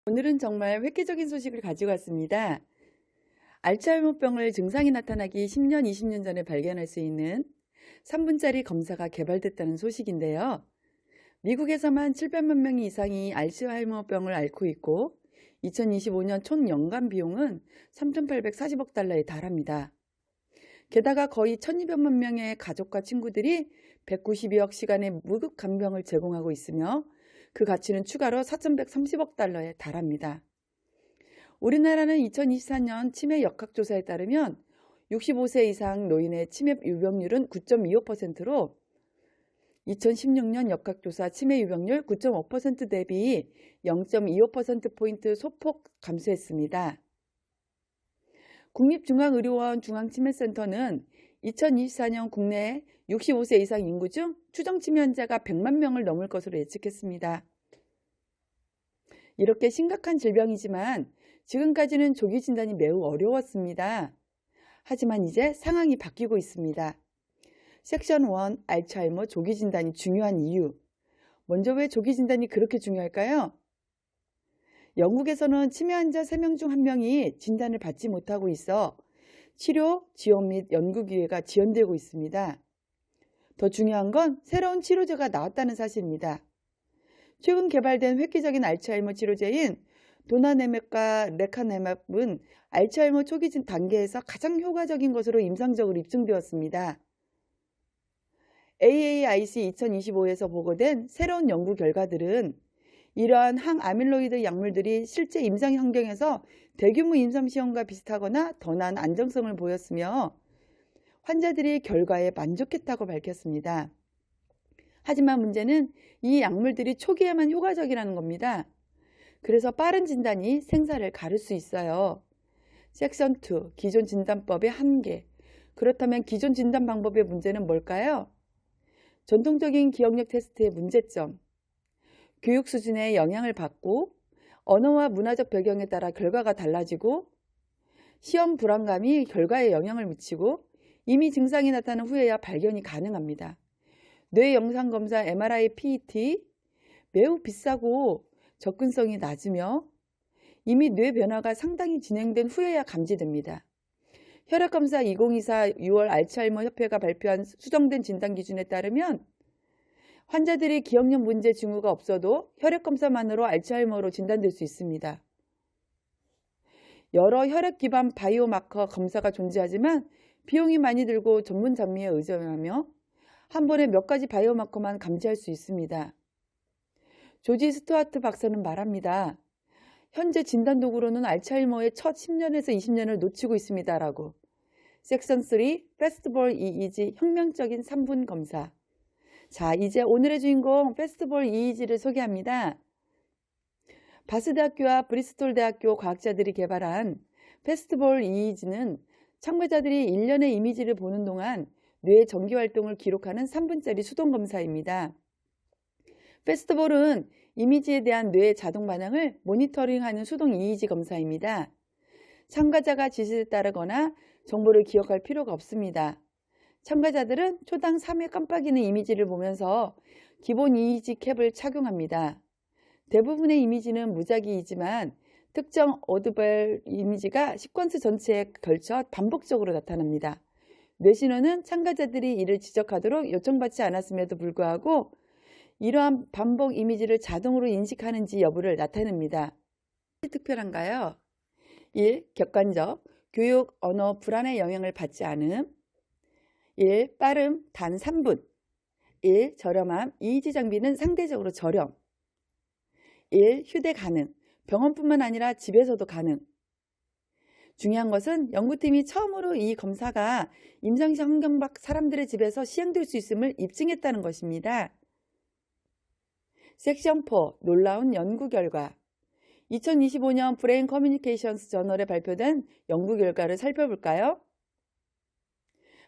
오늘은 정말 획기적인 소식을 가지고 왔습니다. 알츠하이머병을 증상이 나타나기 10년, 20년 전에 발견할 수 있는 3분짜리 검사가 개발됐다는 소식인데요. 미국에서만 700만 명 이상이 알츠하이머병을 앓고 있고 2025년 총 연간 비용은 3,840억 달러에 달합니다. 게다가 거의 1,200만 명의 가족과 친구들이 192억 시간의 무급 간병을 제공하고 있으며 그 가치는 추가로 4,130억 달러에 달합니다. 우리나라는 2024년 치매 역학조사에 따르면 65세 이상 노인의 치매 유병률은 9.25%로 2016년 역학조사 치매 유병률 9.5% 대비 0.25%포인트 소폭 감소했습니다. 국립중앙의료원 중앙치매센터는 2024년 국내 65세 이상 인구 중 추정치매 환자가 100만 명을 넘을 것으로 예측했습니다. 이렇게 심각한 질병이지만 지금까지는 조기 진단이 매우 어려웠습니다. 하지만 이제 상황이 바뀌고 있습니다. 섹션 1 알츠하이머 조기 진단이 중요한 이유. 먼저 왜 조기 진단이 그렇게 중요할까요? 영국에서는 치매 환자 3명 중 1명이 진단을 받지 못하고 있어 치료, 지원 및 연구 기회가 지연되고 있습니다. 더 중요한 건 새로운 치료제가 나왔다는 사실입니다. 최근 개발된 획기적인 알츠하이머 치료제인 도나네맵과 레카네맵은 알츠하이머 초기 단계에서 가장 효과적인 것으로 임상적으로 입증되었습니다. AAIC 2025에서 보고된 새로운 연구 결과들은 이러한 항아밀로이드 약물들이 실제 임상 환경에서 대규모 임상시험과 비슷하거나 더 나은 안정성을 보였으며 환자들이 결과에 만족했다고 밝혔습니다. 하지만 문제는 이 약물들이 초기에만 효과적이라는 겁니다. 그래서 빠른 진단이 생사를 가를 수 있어요. 섹션 2, 기존 진단법의 한계. 그렇다면 기존 진단 방법의 문제는 뭘까요? 전통적인 기억력 테스트의 문제점. 교육 수준에 영향을 받고 언어와 문화적 배경에 따라 결과가 달라지고 시험 불안감이 결과에 영향을 미치고 이미 증상이 나타난 후에야 발견이 가능합니다. 뇌 영상검사 MRI, PET 매우 비싸고 접근성이 낮으며 이미 뇌 변화가 상당히 진행된 후에야 감지됩니다. 혈액검사 2024 6월 알츠하이머 협회가 발표한 수정된 진단 기준에 따르면 환자들이 기억력 문제 징후가 없어도 혈액검사만으로 알츠하이머로 진단될 수 있습니다. 여러 혈액 기반 바이오마커 검사가 존재하지만 비용이 많이 들고 전문 장비에 의존하며 한 번에 몇 가지 바이오마커만 감지할 수 있습니다. 조지 스튜어트 박사는 말합니다. 현재 진단 도구로는 알츠하이머의 첫 10년에서 20년을 놓치고 있습니다라고. 섹션 3 페스티벌 EEG 혁명적인 3분 검사. 자, 이제 오늘의 주인공 페스티벌 EEG를 소개합니다. 바스대학교와 브리스톨 대학교 과학자들이 개발한 페스티벌 EEG는 참가자들이 1년의 이미지를 보는 동안 뇌의 전기활동을 기록하는 3분짜리 수동검사입니다. 페스티벌은 이미지에 대한 뇌의 자동 반응을 모니터링하는 수동 EEG 검사입니다. 참가자가 지시를 따르거나 정보를 기억할 필요가 없습니다. 참가자들은 초당 3회 깜빡이는 이미지를 보면서 기본 EEG 캡을 착용합니다. 대부분의 이미지는 무작위이지만 특정 오드벨 이미지가 시퀀스 전체에 걸쳐 반복적으로 나타납니다. 뇌신호는 참가자들이 이를 지적하도록 요청받지 않았음에도 불구하고 이러한 반복 이미지를 자동으로 인식하는지 여부를 나타냅니다. 특별한가요? 1. 객관적, 교육, 언어, 불안의 영향을 받지 않음. 1. 빠름, 단 3분. 1. 저렴함, EEG 장비는 상대적으로 저렴. 1. 휴대 가능, 병원뿐만 아니라 집에서도 가능. 중요한 것은 연구팀이 처음으로 이 검사가 임상시 환경 밖 사람들의 집에서 시행될 수 있음을 입증했다는 것입니다. 섹션 4. 놀라운 연구 결과. 2025년 브레인 커뮤니케이션스 저널에 발표된 연구 결과를 살펴볼까요?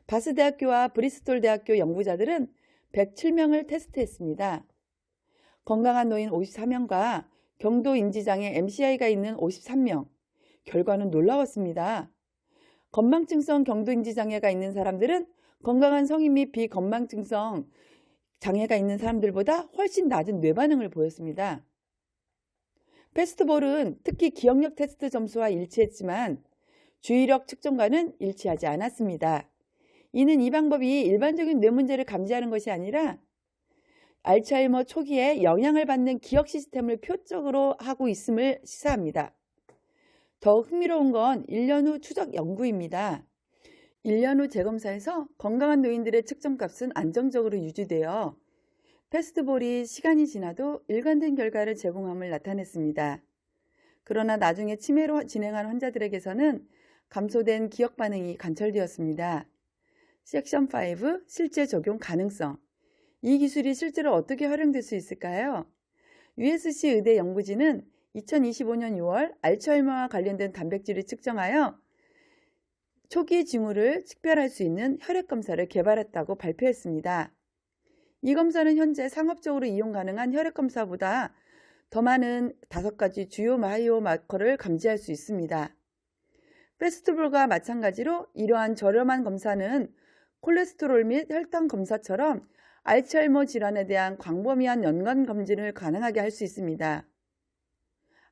바스대학교와 브리스톨 대학교 연구자들은 107명을 테스트했습니다. 건강한 노인 54명과 경도 인지장애 MCI가 있는 53명. 결과는 놀라웠습니다. 건망증성 경도인지장애가 있는 사람들은 건강한 성인 및 비건망증성 장애가 있는 사람들보다 훨씬 낮은 뇌 반응을 보였습니다. 패스트볼은 특히 기억력 테스트 점수와 일치했지만 주의력 측정과는 일치하지 않았습니다. 이는 이 방법이 일반적인 뇌 문제를 감지하는 것이 아니라 알츠하이머 초기에 영향을 받는 기억 시스템을 표적으로 하고 있음을 시사합니다. 더욱 흥미로운 건 1년 후 추적 연구입니다. 1년 후 재검사에서 건강한 노인들의 측정값은 안정적으로 유지되어 패스트볼이 시간이 지나도 일관된 결과를 제공함을 나타냈습니다. 그러나 나중에 치매로 진행한 환자들에게서는 감소된 기억 반응이 관찰되었습니다. 섹션 5, 실제 적용 가능성. 이 기술이 실제로 어떻게 활용될 수 있을까요? USC 의대 연구진은 2025년 6월 알츠하이머와 관련된 단백질을 측정하여 초기 징후를 식별할 수 있는 혈액 검사를 개발했다고 발표했습니다. 이 검사는 현재 상업적으로 이용 가능한 혈액 검사보다 더 많은 5가지 주요 바이오마커를 감지할 수 있습니다. 패스트볼과 마찬가지로 이러한 저렴한 검사는 콜레스테롤 및 혈당 검사처럼 알츠하이머 질환에 대한 광범위한 연관 검진을 가능하게 할 수 있습니다.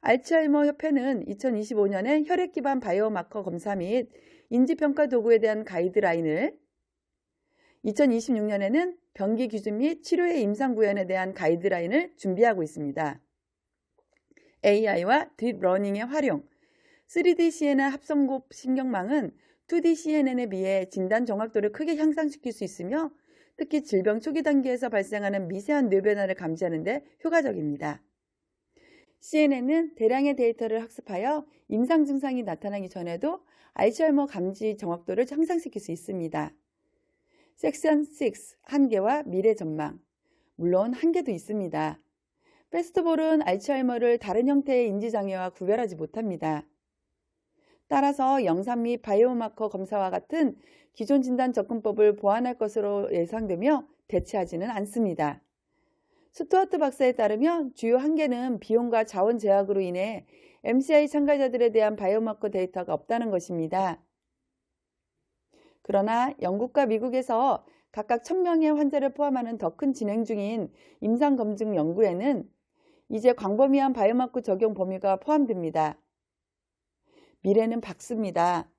알츠하이머 협회는 2025년에 혈액 기반 바이오마커 검사 및 인지평가 도구에 대한 가이드라인을, 2026년에는 병기 기준 및 치료의 임상 구현에 대한 가이드라인을 준비하고 있습니다. AI와 딥러닝의 활용, 3D CNN 합성곱 신경망은 2D CNN에 비해 진단 정확도를 크게 향상시킬 수 있으며 특히 질병 초기 단계에서 발생하는 미세한 뇌 변화를 감지하는 데 효과적입니다. CNN은 대량의 데이터를 학습하여 임상 증상이 나타나기 전에도 알츠하이머 감지 정확도를 향상시킬 수 있습니다. 섹션 6, 한계와 미래 전망. 물론 한계도 있습니다. 패스트볼은 알츠하이머를 다른 형태의 인지장애와 구별하지 못합니다. 따라서 영상 및 바이오마커 검사와 같은 기존 진단 접근법을 보완할 것으로 예상되며 대체하지는 않습니다. 스튜어트 박사에 따르면 주요 한계는 비용과 자원 제약으로 인해 MCI 참가자들에 대한 바이오마커 데이터가 없다는 것입니다. 그러나 영국과 미국에서 각각 1000명의 환자를 포함하는 더 큰 진행 중인 임상검증 연구에는 이제 광범위한 바이오마커 적용 범위가 포함됩니다. 미래는 밝습니다.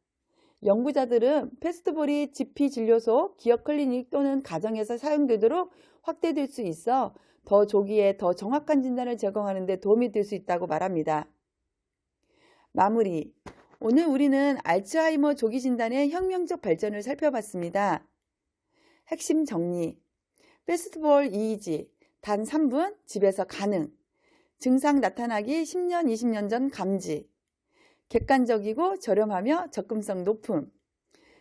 연구자들은 패스트볼이 지피진료소, 기업 클리닉 또는 가정에서 사용되도록 확대될 수 있어 더 조기에 더 정확한 진단을 제공하는 데 도움이 될 수 있다고 말합니다. 마무리. 오늘 우리는 알츠하이머 조기 진단의 혁명적 발전을 살펴봤습니다. 핵심 정리. 패스트볼 EEG, 단 3분, 집에서 가능. 증상 나타나기 10년, 20년 전 감지. 객관적이고 저렴하며 접근성 높음.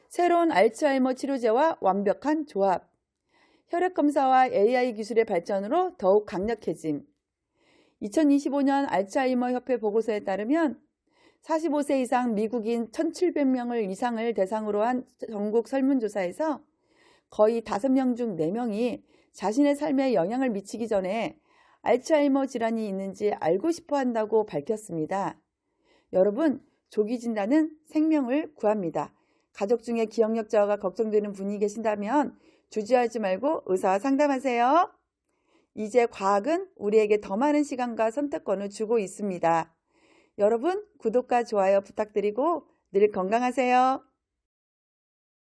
새로운 알츠하이머 치료제와 완벽한 조합. 혈액검사와 AI 기술의 발전으로 더욱 강력해짐. 2025년 알츠하이머 협회 보고서에 따르면 45세 이상 미국인 1,700명을 이상을 대상으로 한 전국 설문조사에서 거의 5명 중 4명이 자신의 삶에 영향을 미치기 전에 알츠하이머 질환이 있는지 알고 싶어 한다고 밝혔습니다. 여러분, 조기 진단은 생명을 구합니다. 가족 중에 기억력 저하가 걱정되는 분이 계신다면 주저하지 말고 의사와 상담하세요. 이제 과학은 우리에게 더 많은 시간과 선택권을 주고 있습니다. 여러분, 구독과 좋아요 부탁드리고 늘 건강하세요.